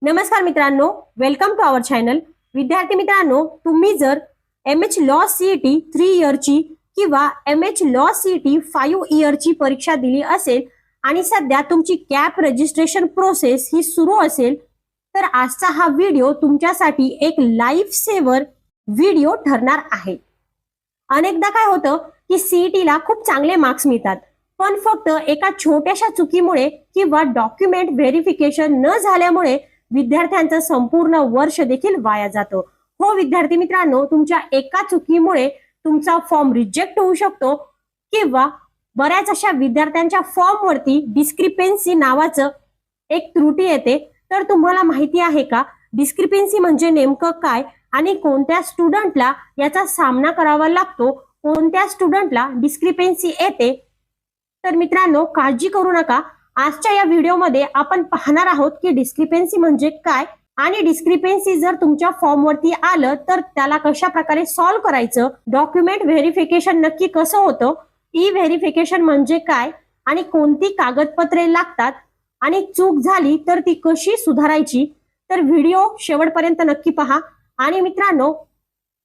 नमस्कार मित्रांनो, welcome to our channel. विद्यार्थी मित्रांनो, तुम्ही जर MH लॉ CET 3 इयरची किंवा MH लॉ CET 5 इयरची परीक्षा दिली असेल आणि सध्या तुमची कॅप रजिस्ट्रेशन प्रोसेस ही सुरू असेल तर आजचा हा व्हिडिओ तुमच्यासाठी एक लाईफ सेवर व्हिडिओ ठरणार आहे. अनेकदा काय होतं की सीईटीला खूप चांगले मार्क्स मिळतात, पण फक्त एका छोट्याशा चुकीमुळे किंवा डॉक्युमेंट व्हेरिफिकेशन न झाल्यामुळे विद्यार्थ्यांचं संपूर्ण वर्ष देखील वाया जातो. हो विद्यार्थी मित्रांनो, तुमच्या एका चुकीमुळे तुमचा फॉर्म रिजेक्ट होऊ शकतो किंवा बऱ्याच अशा विद्यार्थ्यांच्या फॉर्म वरती डिस्क्रिपेन्सी नावाचं एक त्रुटी येते. तर तुम्हाला माहिती आहे का डिस्क्रिपेन्सी म्हणजे नेमकं काय आणि कोणत्या स्टुडंटला याचा सामना करावा लागतो, कोणत्या स्टुडंटला डिस्क्रिपेन्सी येते? तर मित्रांनो, काळजी करू नका. आजच्या या व्हिडिओमध्ये आपण पाहणार आहोत की डिस्क्रिपेन्सी म्हणजे काय आणि डिस्क्रिपेन्सी जर तुमच्या फॉर्म वरती आलं तर त्याला कशा प्रकारे सॉल्व्ह करायचं, डॉक्युमेंट व्हेरिफिकेशन नक्की कसं होतं, ई व्हेरिफिकेशन म्हणजे काय आणि कोणती कागदपत्रे लागतात आणि चूक झाली तर ती कशी सुधारायची. तर व्हिडिओ शेवटपर्यंत नक्की पहा. आणि मित्रांनो,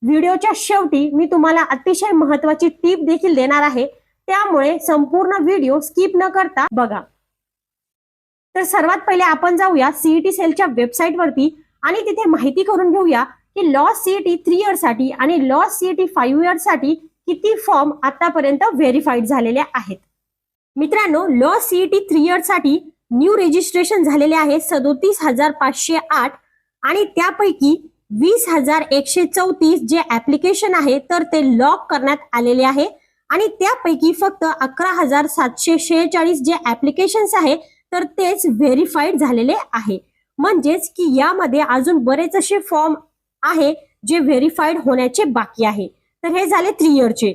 व्हिडिओच्या शेवटी मी तुम्हाला अतिशय महत्वाची टीप देखील देणार आहे, त्यामुळे संपूर्ण व्हिडिओ स्किप न करता बघा. तर सर्वात पहिले आपण जाऊया सीईटी सेलच्या वेबसाईट वरती आणि तिथे माहिती करून घेऊया की लॉ सीईटी 3 इयर साठी आणि लॉ सीईटी 5 इयर साठी किती फॉर्म आतापर्यंत व्हेरीफाईड झालेले आहेत. मित्रांनो, लॉ सीईटी 3 इयर साठी न्यू रजिस्ट्रेशन झालेले आहे 37,508 आणि त्यापैकी 20,134 जे ऍप्लिकेशन आहे तर ते लॉक करण्यात आलेले आहे आणि त्यापैकी फक्त 11,746 जे ऍप्लिकेशन्स आहे तर तेच व्हेरीफाईड झालेले आहे. म्हणजेच की यामध्ये अजून बरेच असे फॉर्म आहे जे व्हेरीफाईड होण्याचे बाकी आहे. तर हे झाले 3 इयरचे.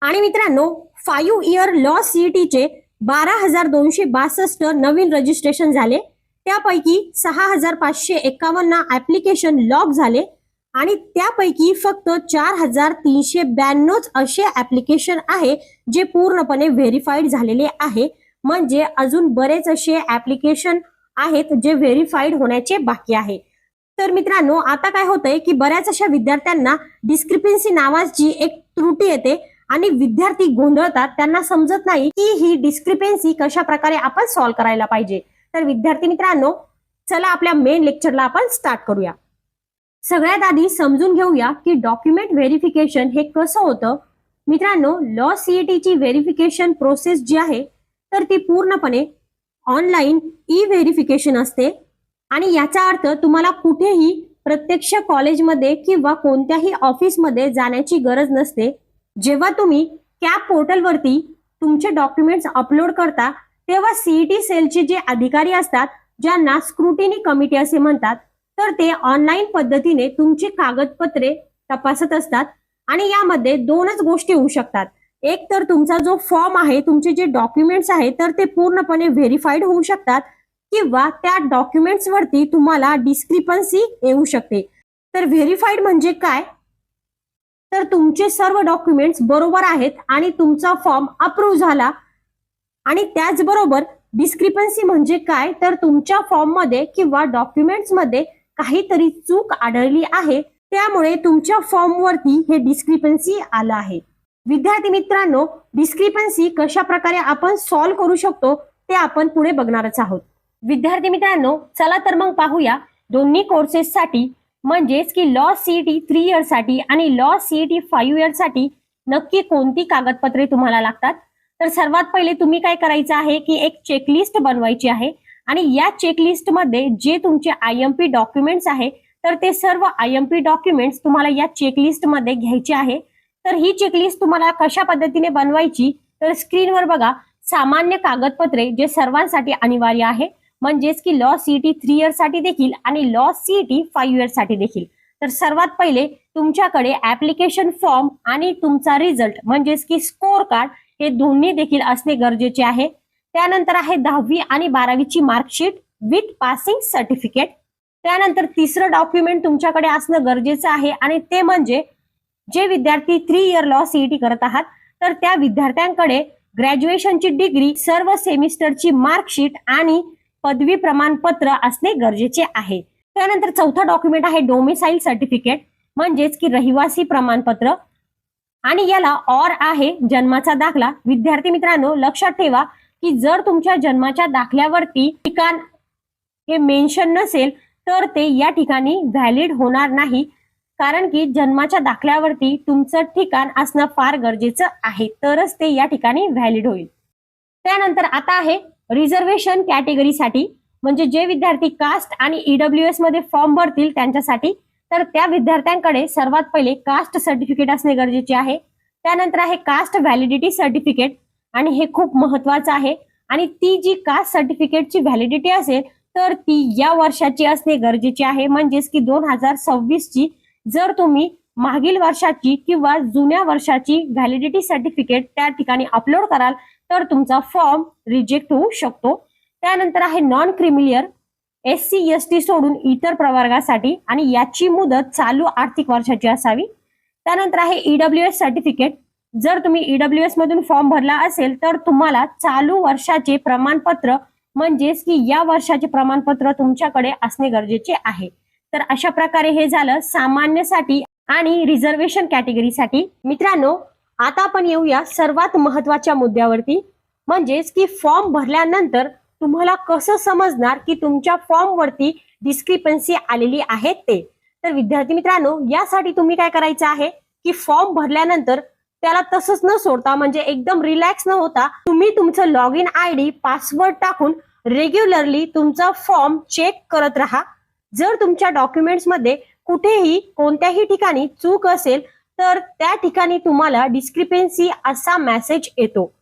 आणि मित्रांनो, 5 इयर लॉ सीईटीचे 12,262 नवीन रजिस्ट्रेशन झाले. त्यापैकी 6,551 ऍप्लिकेशन लॉक झाले आणि त्यापैकी फक्त 4,392 असे ऍप्लिकेशन आहे जे पूर्णपणे व्हेरीफाईड झालेले आहे. म्हणजे अजून बरेच असे ऍप्लिकेशन आहेत जे व्हेरीफाईड होण्याचे बाकी आहे. तर मित्रांनो, आता काय होतंय की बऱ्याच अशा विद्यार्थ्यांना डिस्क्रिपेन्सी नावाची एक त्रुटी येते आणि विद्यार्थी गोंधळतात. त्यांना समजत नाही की ही डिस्क्रिपेन्सी कशा प्रकारे आपण सॉल्व्ह करायला पाहिजे. तर विद्यार्थी मित्रांनो, चला आपल्या मेन लेक्चरला आपण स्टार्ट करूया. सगळ्यात आधी समजून घेऊया की डॉक्युमेंट व्हेरिफिकेशन हे कसं होतं. मित्रांनो, लॉ सीईटीची व्हेरिफिकेशन प्रोसेस जी आहे तर ती पूर्णपणे ऑनलाईन ई व्हेरिफिकेशन असते आणि याचा अर्थ तुम्हाला कुठेही प्रत्यक्ष कॉलेजमध्ये किंवा कोणत्याही ऑफिसमध्ये जाण्याची गरज नसते. जेव्हा तुम्ही कॅप पोर्टलवरती तुमचे डॉक्युमेंट्स अपलोड करता तेव्हा सीईटी सेलचे जे अधिकारी असतात, ज्यांना स्क्रुटिनी कमिटी असे म्हणतात, तर ते ऑनलाईन पद्धतीने तुमची कागदपत्रे तपासत असतात आणि यामध्ये दोनच गोष्टी होऊ शकतात. एक तर तुमचा जो फॉर्म आहे, तुमचे जे डॉक्युमेंट्स आहेत तर ते पूर्णपणे व्हेरीफाईड होऊ शकतात किंवा त्या डॉक्युमेंट्स वरती तुम्हाला डिस्क्रिपन्सी येऊ शकते. तर व्हेरीफाईड म्हणजे काय, तर तुमचे सर्व डॉक्युमेंट्स बरोबर आहेत आणि तुमचा फॉर्म अप्रूव्ह झाला. आणि त्याचबरोबर डिस्क्रिपन्सी म्हणजे काय, तर तुमच्या फॉर्म मध्ये किंवा डॉक्युमेंट्स मध्ये काहीतरी चूक आढळली आहे, त्यामुळे तुमच्या फॉर्म वरती हे डिस्क्रिपन्सी आलं आहे. विद्यार्थी मित्रांनो, डिस्क्रिपन्सी कशा प्रकारे आपण सॉल्व्ह करू शकतो ते आपण पुढे बघणारच आहोत. विद्यार्थी मित्रांनो, चला तर मग पाहूया दोन्ही कोर्सेस साठी म्हणजेच की लॉ सीईटी 3 इयर साठी आणि लॉ सीईटी 5 इयर साठी नक्की कोणती कागदपत्रे तुम्हाला लागतात. तर सर्वात पहिले तुम्ही काय करायचं आहे की एक चेकलिस्ट बनवायची आहे आणि या चेकलिस्ट मध्ये जे तुमचे IMP डॉक्युमेंट्स आहे तर ते सर्व IMP डॉक्युमेंट्स तुम्हाला या चेकलिस्ट मध्ये घ्यायचे आहे. तर ही चेकलिस्ट तुम्हाला कशा पद्धतीने बनवायची, तर स्क्रीनवर बघा सामान्य कागदपत्रे जे सर्वांसाठी अनिवार्य आहे, म्हणजेच की लॉ सीईटी 3 इयर साठी देखील आणि लॉ सीईटी 5 इयर साठी देखील. तर सर्वात पहिले तुमच्याकडे ऍप्लिकेशन फॉर्म आणि तुमचा रिझल्ट म्हणजेच की स्कोर कार्ड हे दोन्ही देखील असणे गरजेचे आहे. त्यानंतर आहे 10वी आणि 12वीची मार्कशीट विथ पासिंग सर्टिफिकेट. त्यानंतर तिसरं डॉक्युमेंट तुमच्याकडे असणं गरजेचं आहे आणि ते म्हणजे जे विद्यार्थी 3 इयर लॉ सीईटी करत आहात तर त्या विद्यार्थ्यांकडे ग्रॅज्युएशनची डिग्री, सर्व सेमिस्टरची मार्कशीट आणि पदवी प्रमाणपत्र असणे गरजेचे आहे. त्यानंतर चौथा डॉक्युमेंट आहे डोमिसाईल सर्टिफिकेट, म्हणजेच की रहिवासी प्रमाणपत्र, आणि याला ऑर आहे जन्माचा दाखला. विद्यार्थी मित्रांनो, लक्षात ठेवा की जर तुमच्या जन्माच्या दाखल्यावरती ठिकाण हे मेन्शन नसेल तर ते या ठिकाणी व्हॅलिड होणार नाही, कारण की जन्माच्या दाखल्यावरती तुमचं ठिकाण असणं फार गरजेचं आहे, तरच ते या ठिकाणी व्हॅलिड होईल. त्यानंतर आता आहे रिझर्वेशन कॅटेगरीसाठी, म्हणजे जे विद्यार्थी कास्ट आणि ईडब्ल्यूएस मध्ये फॉर्म भरतील त्यांच्यासाठी. तर त्या विद्यार्थ्यांकडे सर्वात पहिले कास्ट सर्टिफिकेट असणे गरजेचे आहे. त्यानंतर आहे कास्ट व्हॅलिडिटी सर्टिफिकेट, आणि हे खूप महत्वाचं आहे. आणि ती जी कास्ट सर्टिफिकेटची व्हॅलिडिटी असेल तर ती या वर्षाची असणे गरजेची आहे, म्हणजेच की 2026 ची. जर तुम्ही मागील वर्षाची किंवा जुन्या वर्षाची व्हॅलिडिटी सर्टिफिकेट त्या ठिकाणी अपलोड कराल तर तुमचा फॉर्म रिजेक्ट होऊ शकतो. त्यानंतर आहे नॉन क्रिमिलियर, SC ST सोडून इतर प्रवर्गासाठी, आणि याची मुदत चालू आर्थिक वर्षाची असावी. त्यानंतर आहे ईडब्ल्यूएस सर्टिफिकेट. जर तुम्ही ईडब्ल्यूएस मधून फॉर्म भरला असेल तर तुम्हाला चालू वर्षाचे प्रमाणपत्र, म्हणजेच की या वर्षाचे प्रमाणपत्र तुमच्याकडे असणे गरजेचे आहे. तर अशा प्रकारे हे झालं सामान्यसाठी आणि रिझर्वेशन कॅटेगरीसाठी. मित्रांनो, आता आपण येऊया सर्वात महत्वाच्या मुद्द्यावरती, म्हणजेच की फॉर्म भरल्यानंतर तुम्हाला कसं समजणार की तुमच्या फॉर्म वरती डिस्क्रिपन्सी आलेली आहे ते. तर विद्यार्थी मित्रांनो, यासाठी तुम्ही काय करायचं आहे की फॉर्म भरल्यानंतर त्याला तसंच न सोडता, म्हणजे एकदम रिलॅक्स न होता, तुम्ही तुमचं लॉग इन ID पासवर्ड टाकून रेग्युलरली तुमचा फॉर्म चेक करत राहा. जर तुमच्या डॉक्युमेंट्स मध्ये कुठेही कोणत्याही ठिकाणी चूक असेल तर त्या ठिकाणी तुम्हाला डिस्क्रिपन्सी असा मेसेज येतो.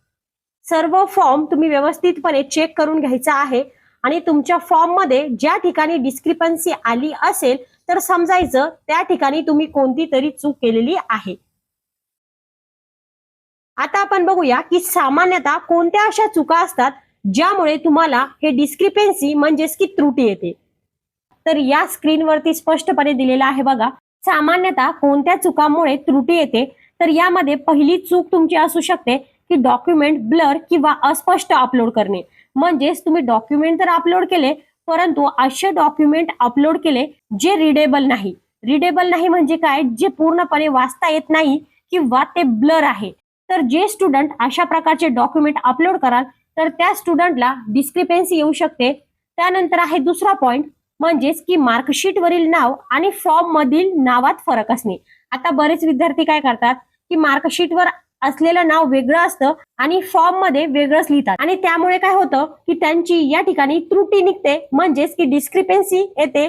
सर्व फॉर्म तुम्ही व्यवस्थितपणे चेक करून घ्यायचा आहे, आणि तुमच्या फॉर्म मध्ये ज्या ठिकाणी डिस्क्रिपन्सी आली असेल तर समजायचं त्या ठिकाणी तुम्ही कोणती तरी चूक केलेली आहे. आता आपण बघूया की सामान्यतः कोणत्या अशा चुका असतात ज्यामुळे तुम्हाला हे डिस्क्रिपन्सी म्हणजेच की त्रुटी येते. तर या स्क्रीनवरती स्पष्टपणे दिलेलं आहे बघा, सामान्यतः कोणत्या चुकांमुळे त्रुटी येते. तर यामध्ये पहिली चूक तुमची असू शकते की डॉक्युमेंट ब्लर किंवा अस्पष्ट अपलोड करणे. म्हणजेच तुम्ही डॉक्युमेंट तर अपलोड केले, परंतु असे डॉक्युमेंट अपलोड केले जे रिडेबल नाही. रिडेबल नाही म्हणजे काय, जे पूर्णपणे वाचता येत नाही किंवा ते ब्लर आहे. तर जे स्टुडंट अशा प्रकारचे डॉक्युमेंट अपलोड कराल तर त्या स्टुडंटला डिस्क्रिपन्सी येऊ शकते. त्यानंतर आहे दुसरा पॉइंट, म्हणजेच की मार्कशीट वरील नाव आणि फॉर्म मधील नावात फरक असणे. आता बरेच विद्यार्थी काय करतात की मार्कशीटवर असलेलं नाव वेगळं असतं आणि फॉर्म मध्ये वेगळंच लिहितात, आणि त्यामुळे काय होतं की त्यांची या ठिकाणी त्रुटी निघते, म्हणजेच की डिस्क्रिपन्सी येते.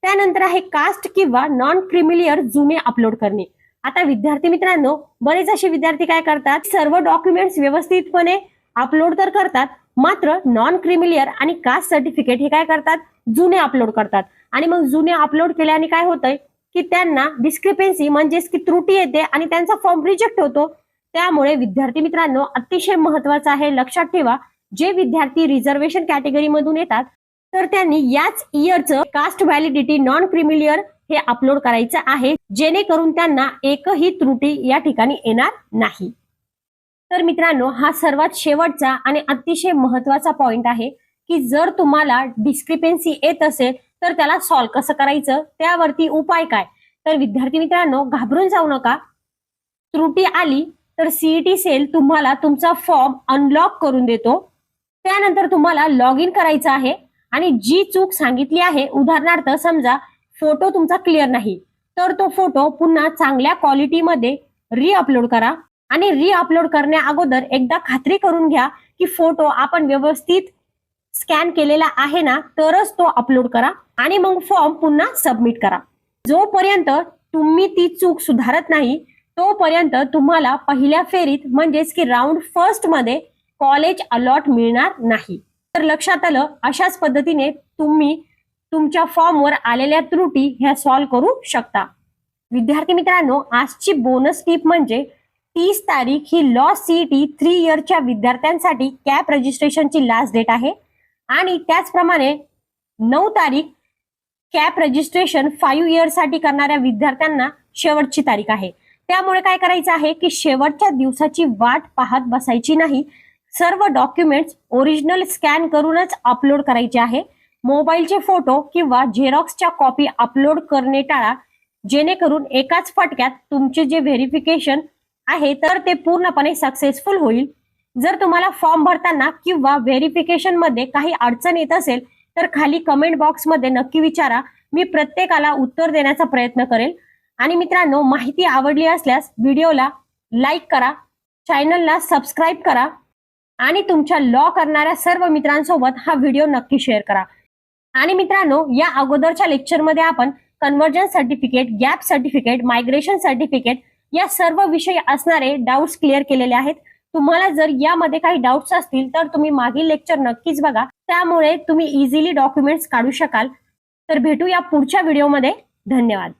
त्यानंतर आहे कास्ट किंवा नॉन क्रिमिलियर जुने अपलोड करणे. आता विद्यार्थी मित्रांनो, बरेच असे विद्यार्थी काय करतात, सर्व डॉक्युमेंट्स व्यवस्थितपणे अपलोड तर करतात, मात्र नॉन क्रिमिलियर आणि कास्ट सर्टिफिकेट हे काय करतात, जुने अपलोड करतात. आणि मग जुने अपलोड केल्याने काय होतंय की त्यांना डिस्क्रिपन्सी म्हणजेच की त्रुटी येते आणि त्यांचा फॉर्म रिजेक्ट होतो. त्यामुळे विद्यार्थी मित्रांनो, अतिशय महत्वाचं आहे, लक्षात ठेवा, जे विद्यार्थी रिझर्वेशन कॅटेगरी मधून येतात तर त्यांनी याच इयरचं कास्ट व्हॅलिडिटी नॉन क्रिमिलियर हे अपलोड करायचं आहे, जेणेकरून त्यांना एकही त्रुटी या ठिकाणी येणार नाही. तर मित्रांनो, हा सर्वात शेवटचा आणि अतिशय महत्वाचा पॉइंट आहे की जर तुम्हाला डिस्क्रिपन्सी येत असेल तर त्याला सॉल्व्ह कसं करायचं, त्यावरती उपाय काय. तर विद्यार्थी मित्रांनो, घाबरून जाऊ नका. त्रुटी आली तर CET सेल तुम्हाला तुमचा फॉर्म अनलॉक करून देतो. त्यानंतर तुम्हाला लॉग इन करायचं आहे, आणि जी चूक सांगितली आहे, उदाहरणार्थ समजा फोटो तुमचा क्लिअर नाही, तर तो फोटो पुन्हा चांगल्या क्वालिटीमध्ये रिअपलोड करा. आणि रिअपलोड करण्या अगोदर एकदा खात्री करून घ्या की फोटो आपण व्यवस्थित स्कॅन केलेला आहे ना, तरच तो अपलोड करा, आणि मग फॉर्म पुन्हा सबमिट करा. जोपर्यंत तुम्ही ती चूक सुधारत नाही तोपर्यंत तुम्हाला पहिल्या फेरीत म्हणजेच की राऊंड फर्स्ट मध्ये कॉलेज अलॉट मिळणार नाही. तर लक्षात आलं, अशाच पद्धतीने तुम्ही तुमच्या फॉर्मवर आलेल्या त्रुटी ह्या सॉल्व्ह करू शकता. विद्यार्थी मित्रांनो, आजची बोनस टिप म्हणजे 30 तारीख ही लॉ CET 3 इयरच्या विद्यार्थ्यांसाठी कॅप रजिस्ट्रेशनची लास्ट डेट आहे, आणि त्याचप्रमाणे 9 तारीख कॅप रजिस्ट्रेशन 5 इयर साठी करणाऱ्या विद्यार्थ्यांना शेवटची तारीख आहे. त्यामुळे काय करायचं आहे की शेवटच्या दिवसाची वाट पाहत बसायची नाही. सर्व डॉक्युमेंट्स ओरिजिनल स्कॅन करूनच अपलोड करायचे आहे. मोबाईलचे फोटो किंवा झेरॉक्सच्या कॉपी अपलोड करणे टाळा, जेणेकरून एकाच फटक्यात तुमचे जे व्हेरिफिकेशन आहे तर ते पूर्णपणे सक्सेसफुल होईल. जर तुम्हाला फॉर्म भरताना किंवा व्हेरिफिकेशन मध्ये काही अडचण येत असेल तर खाली कमेंट बॉक्समध्ये नक्की विचारा. मी प्रत्येकाला उत्तर देण्याचा प्रयत्न करेल. आणि मित्रांनो, माहिती आवडली असल्यास व्हिडिओला लाईक करा, चॅनलला सबस्क्राईब करा आणि तुमच्या लॉ करणाऱ्या सर्व मित्रांसोबत हा व्हिडिओ नक्की शेअर करा. आणि मित्रांनो, या अगोदरच्या लेक्चरमध्ये आपण conversion certificate, gap certificate, migration certificate या सर्व विषयी असणारे डाऊट्स क्लिअर केलेले आहेत. तुम्हाला जर यामध्ये काही डाऊट्स असतील तर तुम्ही मागील लेक्चर नक्कीच बघा, त्यामुळे तुम्ही इझिली डॉक्युमेंट्स काढू शकाल. तर भेटूया पुढच्या व्हिडिओमध्ये. धन्यवाद.